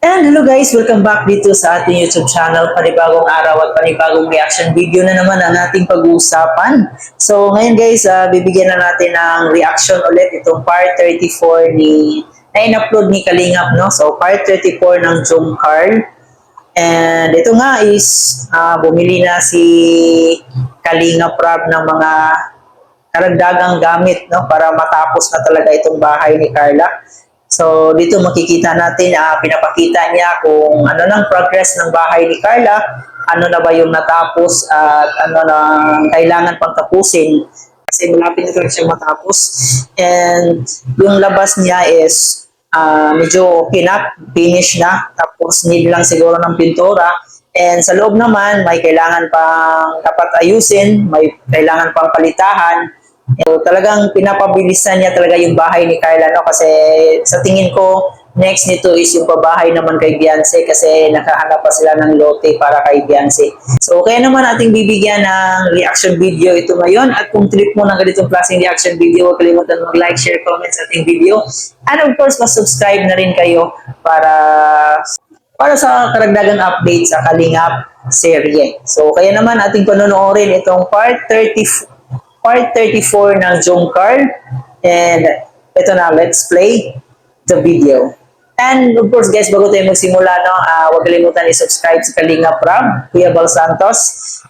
And hello guys, welcome back dito sa ating YouTube channel. Panibagong araw at panibagong reaction video na naman ang ating pag-uusapan. So ngayon guys, bibigyan na natin ng reaction ulit itong part 34 na in-upload ni Kalingap, no? So part 34 ng Jomcar. And ito nga is bumili na si Kalingap Rob ng mga karagdagang gamit, no, para matapos na talaga itong bahay ni Carla. So dito makikita natin, pinapakita niya kung ano nang progress ng bahay ni Carla, ano na ba yung natapos at ano na kailangan pang tapusin kasi malapit na talaga siya matapos. And yung labas niya is medyo okay na, finish na, tapos need lang siguro ng pintura. And sa loob naman, may kailangan pang dapat ayusin, may kailangan pang palitahan. So, talagang pinapabilisan niya talaga yung bahay ni Carla, no? Kasi sa tingin ko, next nito is yung pabahay naman kay Beyonce kasi nakahanap pa sila ng lote para kay Beyonce. So, kaya naman ating bibigyan ng reaction video ito ngayon. At kung trip mo ng ganitong klaseng reaction video, huwag kalimutan mag-like, share, comment sa ating video. And of course, mas-subscribe na rin kayo para sa karagdagang update sa Kalingap serye. So, kaya naman ating panonoorin itong part 34 ng Jomcar. And ito na, let's play the video. And of course guys, bago tayo magsimula, no, huwag kalimutan i-subscribe si Kalingap Rob, Kuya Bal Santos,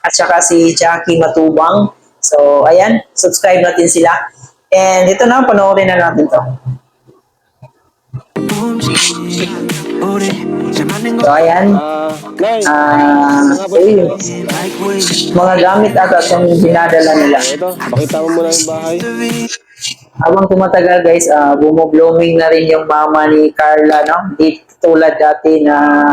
at saka si Jackie Matubang. So, ayan, subscribe natin sila. And ito na, panoorin na natin to. So, ayan. Mga gamit ata itong dinadala nila. Ito, pakita mo muna yung bahay. Habang tumatagal guys, bumoblooming na rin yung mama ni Carla, no? Di tulad dati na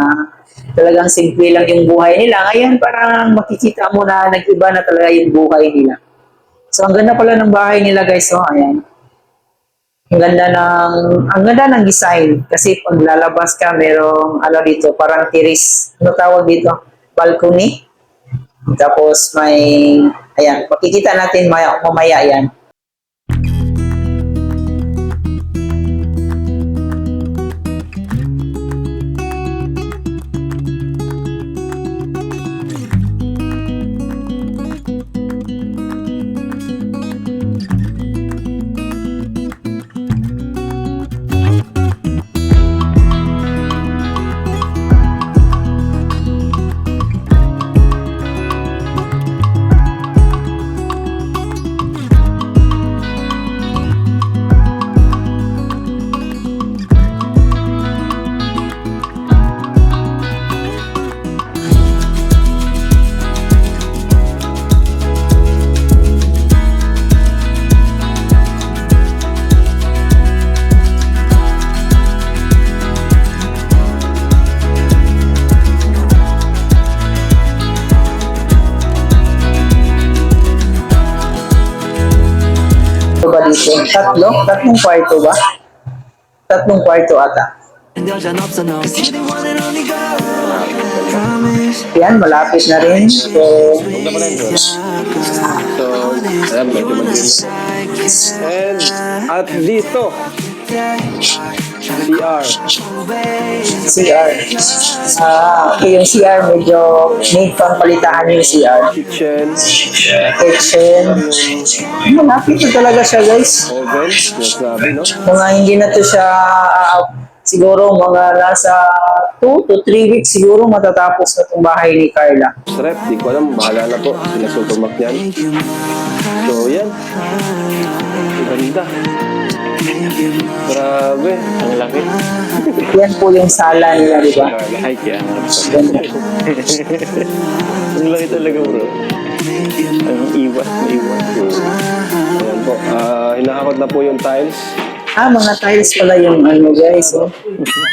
talagang simple lang yung buhay nila. Ngayon parang makikita mo na nag-iba na talaga yung buhay nila. So ang ganda pala ng bahay nila guys, so ayan. Ang ganda ng design kasi pag lalabas ka merong ano dito, parang terrace. Ano tawag dito? Balcony. Tapos may ayan, makikita natin mamaya yan. Ba dito? Tatlong kwarto ba? Tatlong kwarto ata. Yan, malapit na rin. So, ayan, medyo malinis. And, at dito, CR. Okay, yung CR medyo need pang palitahan yung CR. kitchen, Malapit na talaga siya guys. oven, grabe, no? Mga hindi na to siya siguro mga nasa 2 to 3 weeks siguro matatapos na itong bahay ni Carla. Strep, di ko alam, bahala na po. Sila Supermac yan. So, yan. Ang ganda. Grabe, ang laki. Yan po yung sala nila, di ba? Ay, kaya. Ang laki talaga, bro. Ang iwas. Ayan po. Hinahakot na po yung tiles. Mga tiles pala yung ano guys, oh.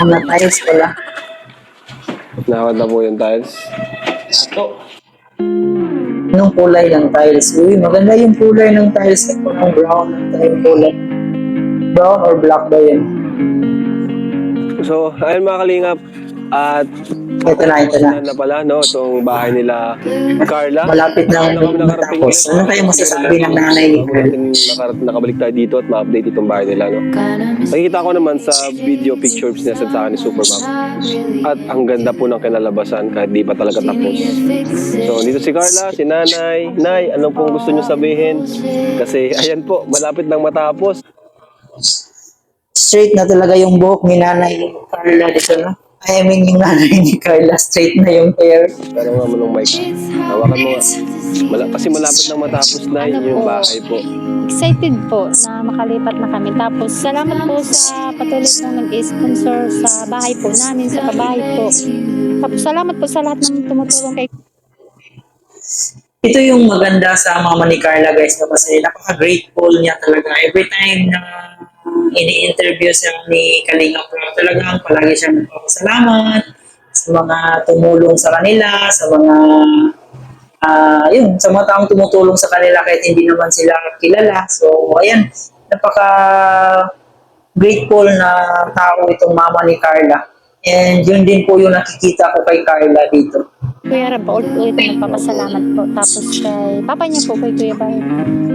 Mga tiles pala. Hinahakot na po yung tiles. Anong kulay ng tiles? Uy, maganda yung kulay ng tiles. Ito ng brown ang kulay. Brown or black ba yan? So, ayun mga kalingap, At Ito na, ito na. na pala, no? Itong bahay nila Carla. Malapit na Kami nakarating matapos. Ano kayo masasabi ng nanay ni Carla? Nakabalik tayo dito at ma-update itong bahay nila, no? Nakikita ko naman sa video pictures niya sa akin ni Supermom. At ang ganda po ng kinalabasan kahit di pa talaga tapos. So, dito si Carla, si Nanay. Nay, anong pong gusto niyo sabihin? Kasi, ayan po, malapit nang matapos. Straight na talaga yung buhok ni nanay Carla dito, no? I mean, yung nanay ni Carla, straight na yung hair. Pero nga mo nung mic. Hawakan mo nga. Kasi malapit nang matapos na Ano yung po? bahay po. Excited po na makalipat na kami. Tapos salamat po sa patuloy pong nag-sponsor sa bahay po namin, sa kabahay po. Tapos salamat po sa lahat ng tumutulong kay Ito yung maganda sa mama ni Carla, guys, no? Kasi napaka-grateful niya talaga. Every time na ini-interview siya ni Kalinga Prab, talagang palagi siya nagpapasalamat sa mga tumulong sa kanila, sa mga sa mga taong tumutulong sa kanila kahit hindi naman sila kilala. So, ayan, napaka-grateful na tao itong mama ni Carla. And yun din po yung nakikita ko kay Carla dito. Kuya Rab. Ulit nagpapasalamat po. Tapos kay papa niya po, kay Kuya Bar.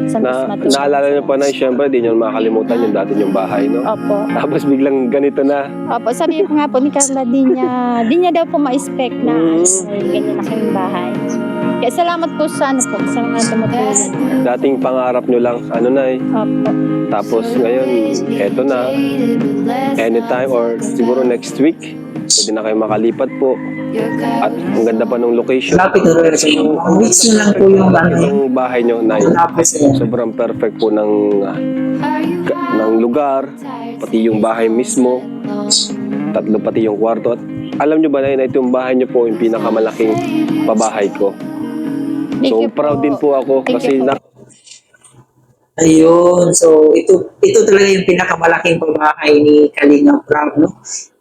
Sa Naalala niyo pa na, syempre, di niyo makakalimutan yung dati yung bahay, no? Opo. Tapos biglang ganito na. Opo, sabi ko nga po ni Carla, di niya daw po ma-expect na ganyan na kayong bahay. Kaya salamat po sa sa mga tumutulong. Dating pangarap niyo lang, ano na eh. Opo. Tapos ngayon, eto na. Anytime or siguro next week, pwede na kayo makalipat po. At ang ganda pa ng location. Lapit na talaga sa inyo. Ang weeks nyo lang po yung Itong bahay nyo na lapit sa inyo. sobrang perfect po ng lugar, pati yung bahay mismo, tatlo pati yung kwarto. At alam nyo ba na ito yung bahay nyo po yung pinakamalaking pabahay ko. Thank So you po. proud din po ako Thank kasi you po. Ayun. So, ito talaga yung pinakamalaking pabahay ni Kalinga Prab, no?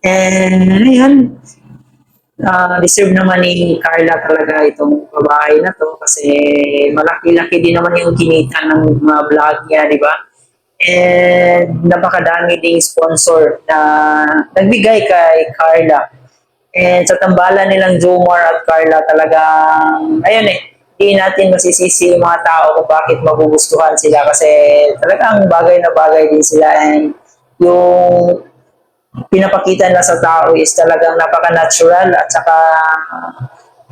And, ayun. Deserve naman ni Carla talaga itong pabahay na to kasi malaki-laki din naman yung kinita ng mga vlog niya, di ba? And napakadami ding sponsor na nagbigay kay Carla. And sa tambalan nilang Jomar at Carla talagang, ayun hindi natin masisisi yung mga tao kung bakit magugustuhan sila kasi talagang bagay na bagay din sila and yung pinapakita na sa tao is talagang napaka-natural at saka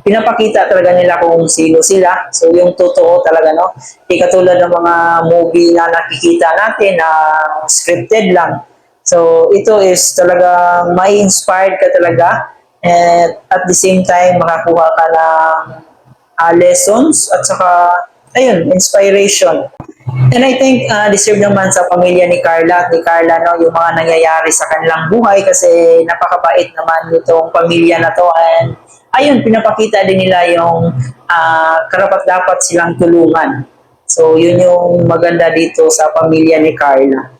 pinapakita talaga nila kung sino sila. So yung totoo talaga, no? Hindi katulad ng mga movie na nakikita natin na scripted lang. So ito is talagang may inspired ka talaga and at the same time makakuha ka ng lessons at saka ayun, inspiration. And I think deserve naman sa pamilya ni Carla at ni Carla, no, yung mga nangyayari sa kanilang buhay kasi napakabait naman itong pamilya na to and ayun, pinapakita din nila yung karapat-dapat silang tulungan. So yun yung maganda dito sa pamilya ni Carla.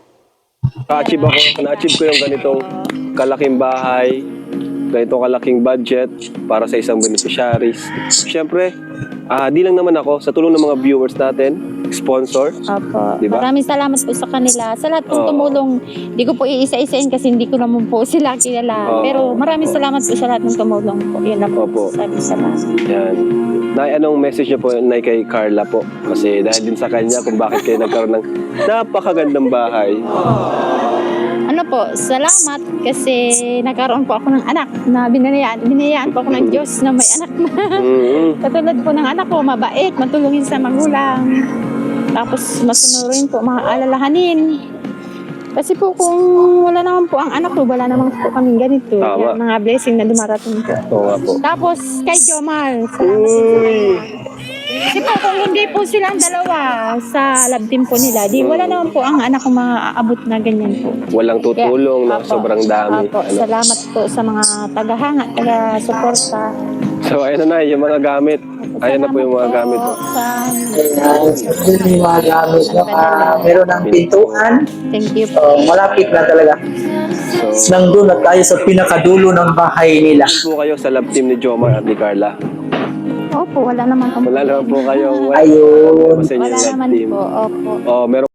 na-achieve ko yung ganitong kalaking bahay, ganitong kalaking budget para sa isang beneficiaries. Siyempre, di lang naman ako, sa tulong ng mga viewers natin, sponsor. Opo. Diba? Maraming salamat po sa kanila. Sa lahat pong Oo. tumulong, di ko po iisa-isain kasi hindi ko naman po sila kilala. Oo. Pero maraming salamat po sa lahat ng tumulong po. Yun na po. Opo. Sabi sa lahat. Yan. Nay, anong message niyo po, Nay, kay Carla po? Kasi dahil din sa kanya kung bakit kayo nagkaroon ng napakagandang bahay. Ano po, salamat kasi nagkaroon po ako ng anak na binayaan po ako ng Diyos na may anak na. Katulad po ng anak ko, mabait, matulungin sa magulang. Tapos masunurin po, maalalahanin. Kasi po kung wala naman po ang anak ko, wala naman po kaming ganito. Tama. Kaya mga blessing na dumarating po. Oo nga po. Tapos kay Jomar, salamat din po. Kasi po kung hindi po silang dalawa sa love team po nila, di wala naman po ang anak ko maaabot na ganyan po. Walang tutulong, no? Apo. Sobrang dami. Apo, Ano? salamat po sa mga tagahanga, taga-suporta. So, ayun na, yung mga gamit. Ayan na po yung mga gamit. po sa... Ayan, yung mga gamit, no? Meron ng pintuan. Thank you po. So, malapit na talaga. So, Nandun na tayo sa pinakadulo ng bahay nila. po kayo sa love team ni Jomar at ni Carla. Opo, wala naman po. Wala naman po kayong Ayun. sa inyo Wala love naman team. po, opo. Oh, meron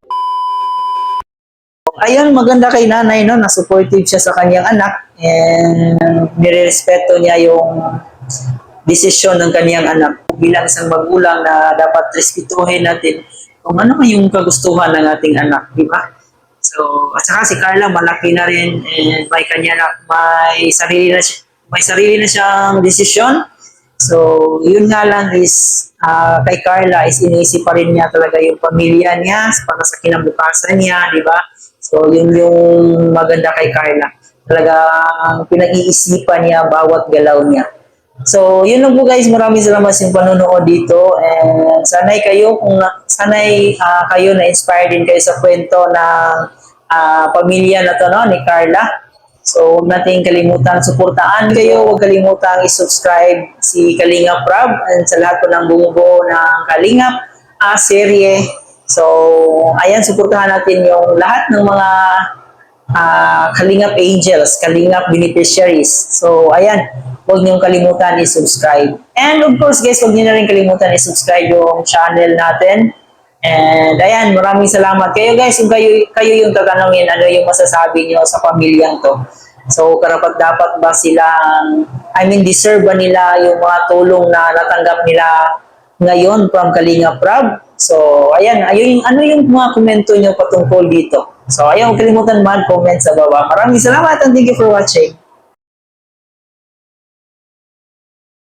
ayun, maganda kay nanay, no, na supportive siya sa kanyang anak and nirerespeto niya yung desisyon ng kanyang anak. Bilang isang magulang na dapat respetuhin natin kung ano yung kagustuhan ng ating anak, di ba? So, at saka si Carla malaki na rin and may kanya na, may sarili na siyang desisyon. So, yun nga lang is kay Carla is iniisip pa rin niya talaga yung pamilya niya para sa kinabukasan niya, di ba? So, yun yung maganda kay Carla. Talagang pinag-iisipan niya bawat galaw niya. So, yun lang po guys. Maraming salamat sa panonood dito. And sanay kayo, kayo na-inspire din kayo sa kwento ng pamilya na to, no, ni Carla. So, huwag natin kalimutan suportaan kayo. Huwag kalimutang i-subscribe si Kalingap Rob and sa lahat po ng bumubuo ng Kalingap serye. So, ayan, suportahan natin yung lahat ng mga Kalingap Angels, Kalingap Beneficiaries. So, ayan, huwag niyong kalimutan i-subscribe. And of course, guys, huwag niyo na rin kalimutan i-subscribe yung channel natin. And ayan, maraming salamat. Kayo guys, kung kayo yung tatanungin, ano yung masasabi niyo sa pamilyang to? So, karapat-dapat ba silang, deserve ba nila yung mga tulong na natanggap nila ngayon from Kalingap Rob? So, ayan, ano yung mga komento nyo patungkol dito? So, ayaw kalimutan mag-comment sa baba. Maraming salamat and thank you for watching.